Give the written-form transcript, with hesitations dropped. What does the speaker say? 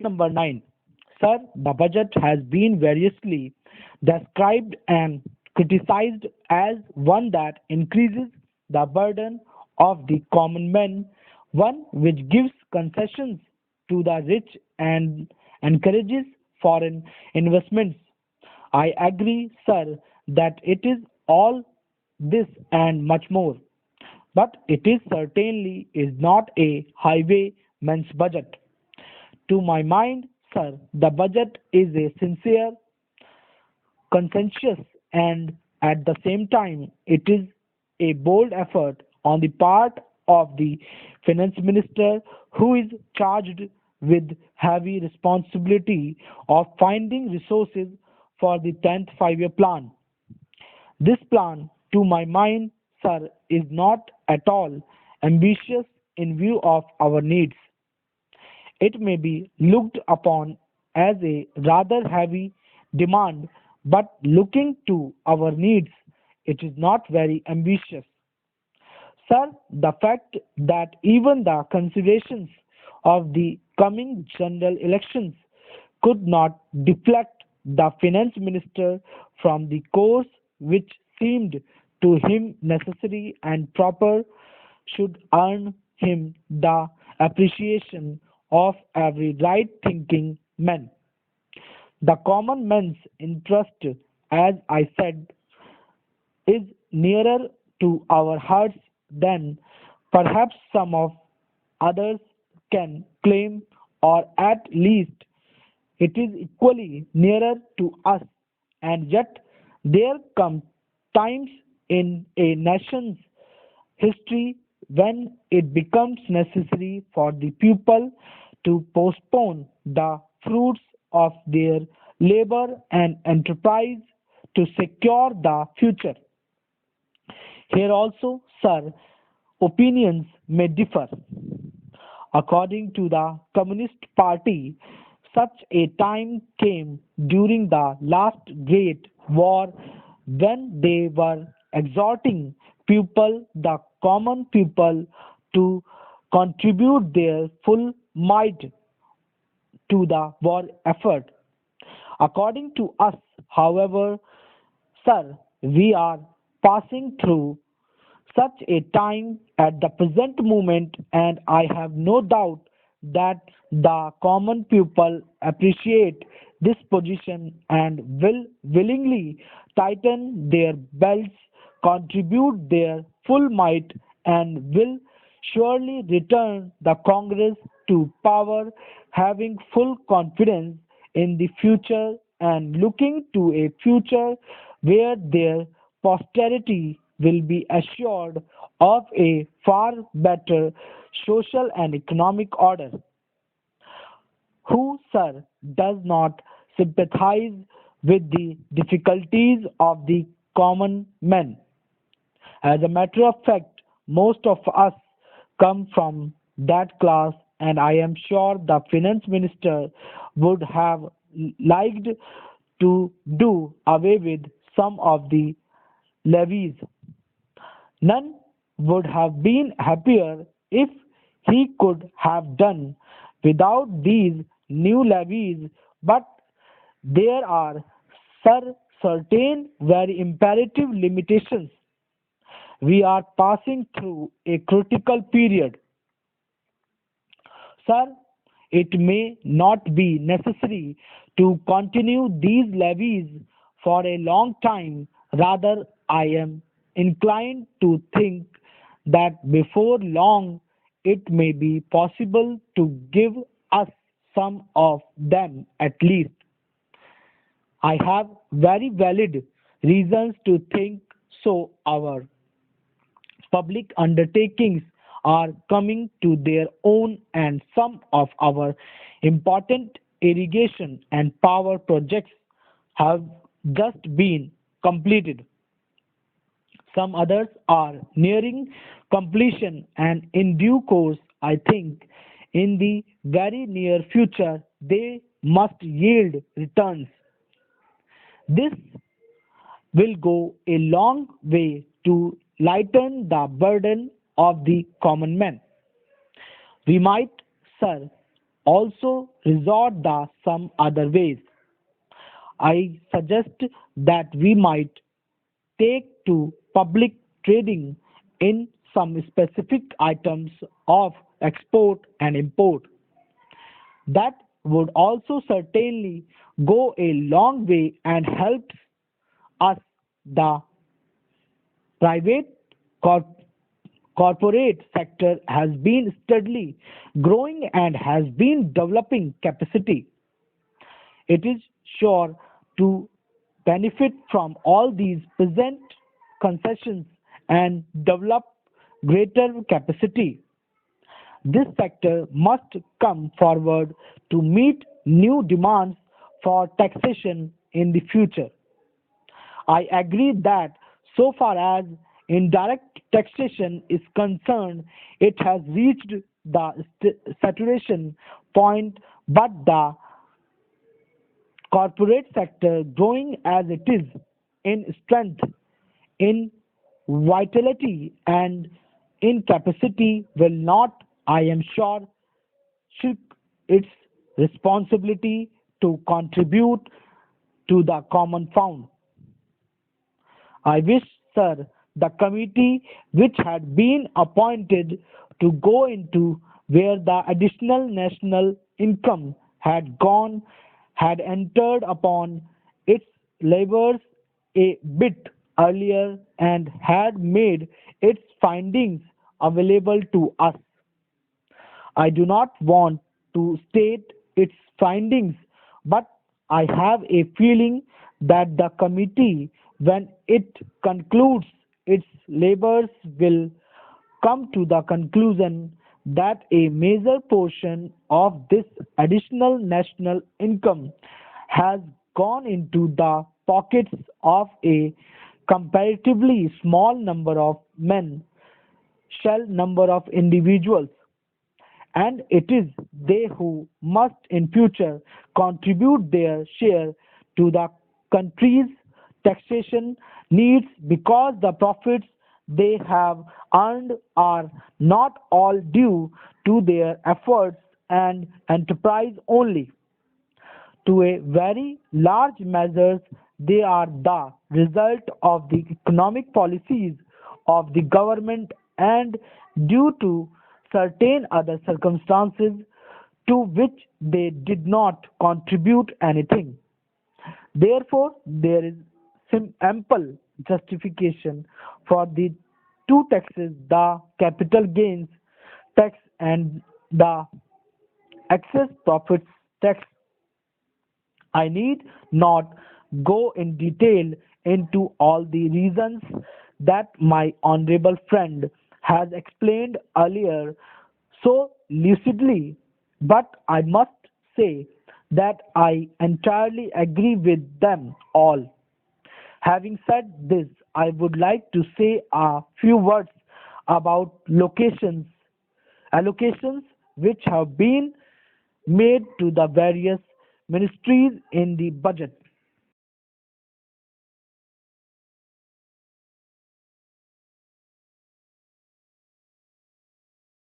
Number 9. Sir, the budget has been variously described and criticized as one that increases the burden of the common man, one which gives concessions to the rich and encourages foreign investments. I agree, sir, that it is all this and much more. But it is certainly is not a highwayman's budget. To my mind, sir, the budget is a sincere, conscientious, and at the same time, it is a bold effort on the part of the finance minister who is charged with heavy responsibility of finding resources for the 10th five-year plan. This plan, to my mind, sir, is not at all ambitious in view of our needs. It may be looked upon as a rather heavy demand, but looking to our needs, it is not very ambitious. Sir, the fact that even the considerations of the coming general elections could not deflect the finance minister from the course which seemed to him necessary and proper should earn him the appreciation of every right thinking man. The common man's interest, as I said, is nearer to our hearts than perhaps some of others can claim, or at least it is equally nearer to us. And yet, there come times in a nation's history when it becomes necessary for the people to postpone the fruits of their labor and enterprise to secure the future. Here also, sir, opinions may differ. According to the Communist Party, such a time came during the last great war when they were exhorting people, the common people, to contribute their full might to the war effort. According to us, however, sir, we are passing through such a time at the present moment, and I have no doubt that the common people appreciate this position and will willingly tighten their belts, contribute their full might, and will surely return the Congress to power, having full confidence in the future and looking to a future where their posterity will be assured of a far better social and economic order. Who, sir, does not sympathize with the difficulties of the common man? As a matter of fact, most of us come from that class, and I am sure the finance minister would have liked to do away with some of the levies. None would have been happier if he could have done without these new levies, but there are certain very imperative limitations. We are passing through a critical period. Sir, it may not be necessary to continue these levies for a long time. Rather, I am inclined to think that before long it may be possible to give us some of them at least. I have very valid reasons to think so. Our public undertakings are coming to their own, and some of our important irrigation and power projects have just been completed. Some others are nearing completion, and in due course, I think, in the very near future, they must yield returns. This will go a long way to lighten the burden of the common man. We might, sir, also resort the some other ways. I suggest that we might take to public trading in some specific items of export and import. That would also certainly go a long way and helps us. The private cor- corporate sector has been steadily growing and has been developing capacity. It is sure to benefit from all these present concessions and develop greater capacity. This sector must come forward to meet new demands for taxation in the future. I agree that so far as indirect taxation is concerned, it has reached the saturation point, but the corporate sector, growing as it is in strength, in vitality, and in capacity, will not, I am sure, shirk its responsibility to contribute to the common fund. I wish, sir, the committee which had been appointed to go into where the additional national income had gone had entered upon its labors a bit earlier and had made its findings available to us. I do not want to state its findings, but I have a feeling that the committee, when it concludes its labors, will come to the conclusion that a major portion of this additional national income has gone into the pockets of a comparatively small number of men, shell number of individuals, and it is they who must in future contribute their share to the country's taxation needs because the profits they have earned are not all due to their efforts and enterprise only. To a very large measure, they are the result of the economic policies of the government and due to certain other circumstances to which they did not contribute anything. Therefore, there is ample justification for the two taxes, the capital gains tax and the excess profits tax. I need not go in detail into all the reasons that my honorable friend has explained earlier so lucidly, but I must say that I entirely agree with them all. Having said this, I would like to say a few words about allocations which have been made to the various ministries in the budget.